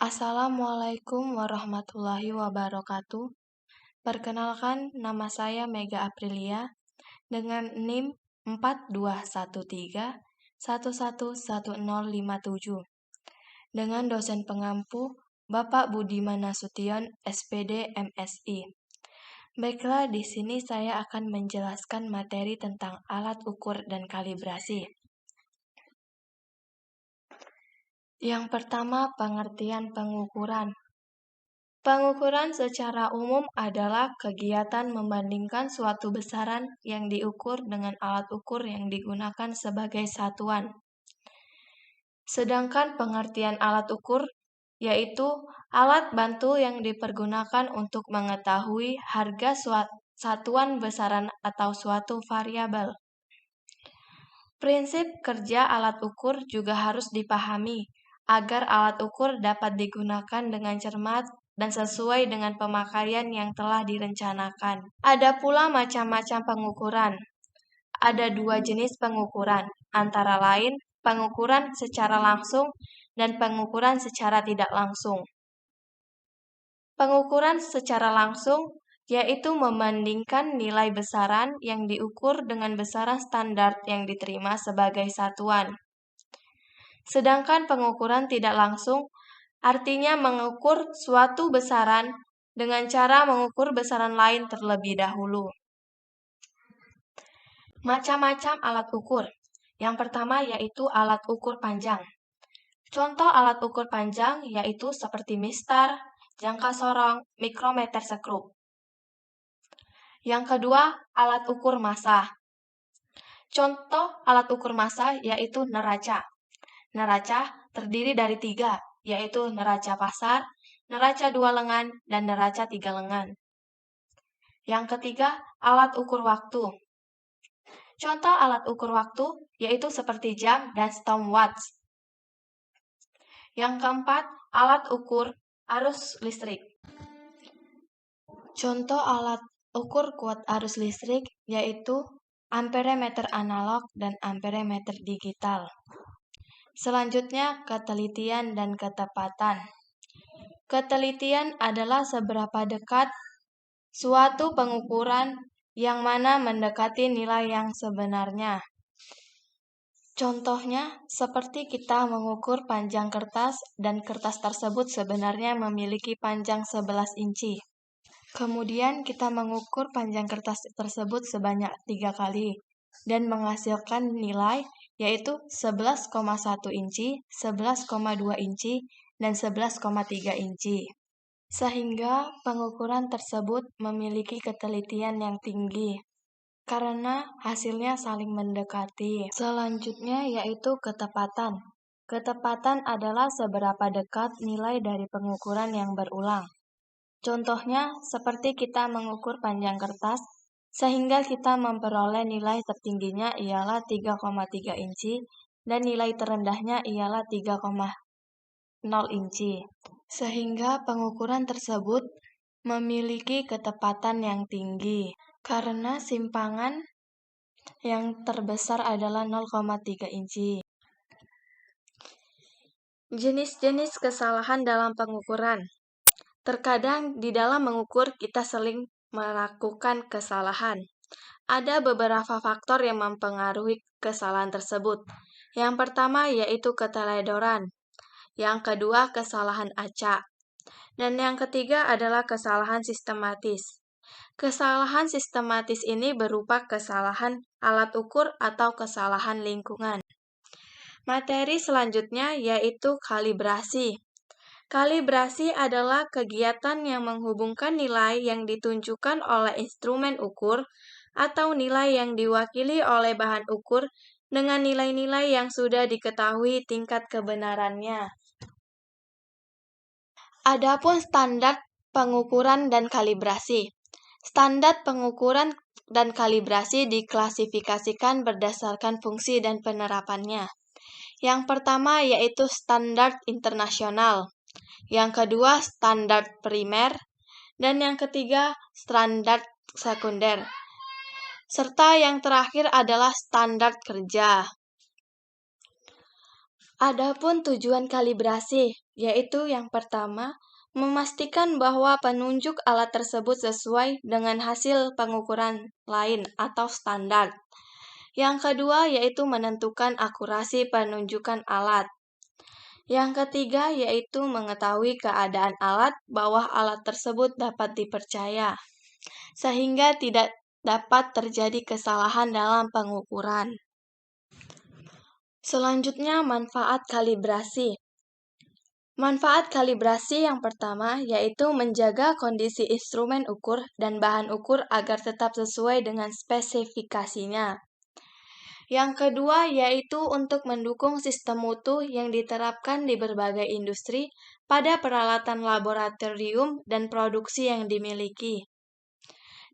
Assalamualaikum warahmatullahi wabarakatuh. Perkenalkan, nama saya Mega Aprilia dengan NIM 4213111057 dengan dosen pengampu Bapak Budiman Nasution, SPD, MSI. Baiklah, di sini saya akan menjelaskan materi tentang alat ukur dan kalibrasi. Yang pertama, pengertian pengukuran. Pengukuran secara umum adalah kegiatan membandingkan suatu besaran yang diukur dengan alat ukur yang digunakan sebagai satuan. Sedangkan pengertian alat ukur yaitu alat bantu yang dipergunakan untuk mengetahui harga satuan besaran atau suatu variabel. Prinsip kerja alat ukur juga harus dipahami agar alat ukur dapat digunakan dengan cermat dan sesuai dengan pemakaian yang telah direncanakan. Ada pula macam-macam pengukuran. Ada dua jenis pengukuran, antara lain pengukuran secara langsung dan pengukuran secara tidak langsung. Pengukuran secara langsung yaitu membandingkan nilai besaran yang diukur dengan besaran standar yang diterima sebagai satuan. Sedangkan pengukuran tidak langsung artinya mengukur suatu besaran dengan cara mengukur besaran lain terlebih dahulu. Macam-macam alat ukur. Yang pertama yaitu alat ukur panjang. Contoh alat ukur panjang yaitu seperti mistar, jangka sorong, mikrometer sekrup. Yang kedua, alat ukur massa. Contoh alat ukur massa yaitu neraca. Neraca terdiri dari 3, yaitu neraca pasar, neraca 2 lengan, dan neraca 3 lengan. Yang ketiga, alat ukur waktu. Contoh alat ukur waktu yaitu seperti jam dan stopwatch. Yang keempat, alat ukur arus listrik. Contoh alat ukur kuat arus listrik yaitu amperemeter analog dan amperemeter digital. Selanjutnya, ketelitian dan ketepatan. Ketelitian adalah seberapa dekat suatu pengukuran yang mana mendekati nilai yang sebenarnya. Contohnya, seperti kita mengukur panjang kertas dan kertas tersebut sebenarnya memiliki panjang 11 inci. Kemudian kita mengukur panjang kertas tersebut sebanyak 3 kali dan menghasilkan nilai yaitu 11,1 inci, 11,2 inci, dan 11,3 inci. Sehingga pengukuran tersebut memiliki ketelitian yang tinggi karena hasilnya saling mendekati. Selanjutnya yaitu ketepatan. Ketepatan adalah seberapa dekat nilai dari pengukuran yang berulang. Contohnya seperti kita mengukur panjang kertas sehingga kita memperoleh nilai tertingginya ialah 3,3 inci dan nilai terendahnya ialah 3,0 inci. Sehingga pengukuran tersebut memiliki ketepatan yang tinggi karena simpangan yang terbesar adalah 0,3 inci. Jenis-jenis kesalahan dalam pengukuran. Terkadang di dalam mengukur kita sering melakukan kesalahan. Ada beberapa faktor yang mempengaruhi kesalahan tersebut. Yang pertama yaitu keteledoran. Yang kedua kesalahan acak. Dan yang ketiga adalah kesalahan sistematis. Kesalahan sistematis ini berupa kesalahan alat ukur atau kesalahan lingkungan. Materi selanjutnya yaitu kalibrasi. Kalibrasi adalah kegiatan yang menghubungkan nilai yang ditunjukkan oleh instrumen ukur atau nilai yang diwakili oleh bahan ukur dengan nilai-nilai yang sudah diketahui tingkat kebenarannya. Adapun standar pengukuran dan kalibrasi. Standar pengukuran dan kalibrasi diklasifikasikan berdasarkan fungsi dan penerapannya. Yang pertama yaitu standar internasional. Yang kedua standar primer, dan yang ketiga standar sekunder. Serta yang terakhir adalah standar kerja. Adapun tujuan kalibrasi, yaitu yang pertama, memastikan bahwa penunjuk alat tersebut sesuai dengan hasil pengukuran lain atau standar. Yang kedua yaitu menentukan akurasi penunjukan alat. Yang ketiga yaitu mengetahui keadaan alat bahwa alat tersebut dapat dipercaya, sehingga tidak dapat terjadi kesalahan dalam pengukuran. Selanjutnya, manfaat kalibrasi. Manfaat kalibrasi yang pertama yaitu menjaga kondisi instrumen ukur dan bahan ukur agar tetap sesuai dengan spesifikasinya. Yang kedua yaitu untuk mendukung sistem mutu yang diterapkan di berbagai industri pada peralatan laboratorium dan produksi yang dimiliki.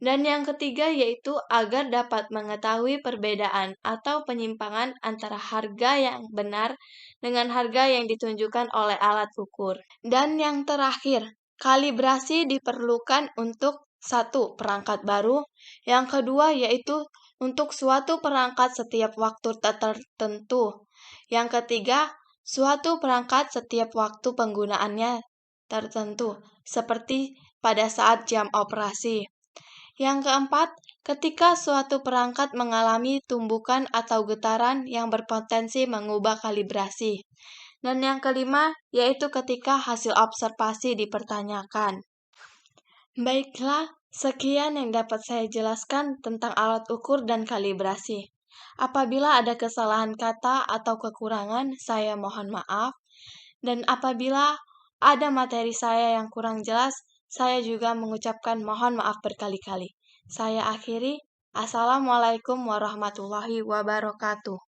Dan yang ketiga yaitu agar dapat mengetahui perbedaan atau penyimpangan antara harga yang benar dengan harga yang ditunjukkan oleh alat ukur. Dan yang terakhir, kalibrasi diperlukan untuk satu, perangkat baru. Yang kedua yaitu untuk suatu perangkat setiap waktu tertentu. Yang ketiga, suatu perangkat setiap waktu penggunaannya tertentu, seperti pada saat jam operasi. Yang keempat, ketika suatu perangkat mengalami tumbukan atau getaran yang berpotensi mengubah kalibrasi. Dan yang kelima, yaitu ketika hasil observasi dipertanyakan. Baiklah, sekian yang dapat saya jelaskan tentang alat ukur dan kalibrasi. Apabila ada kesalahan kata atau kekurangan, saya mohon maaf. Dan apabila ada materi saya yang kurang jelas, saya juga mengucapkan mohon maaf berkali-kali. Saya akhiri. Assalamualaikum warahmatullahi wabarakatuh.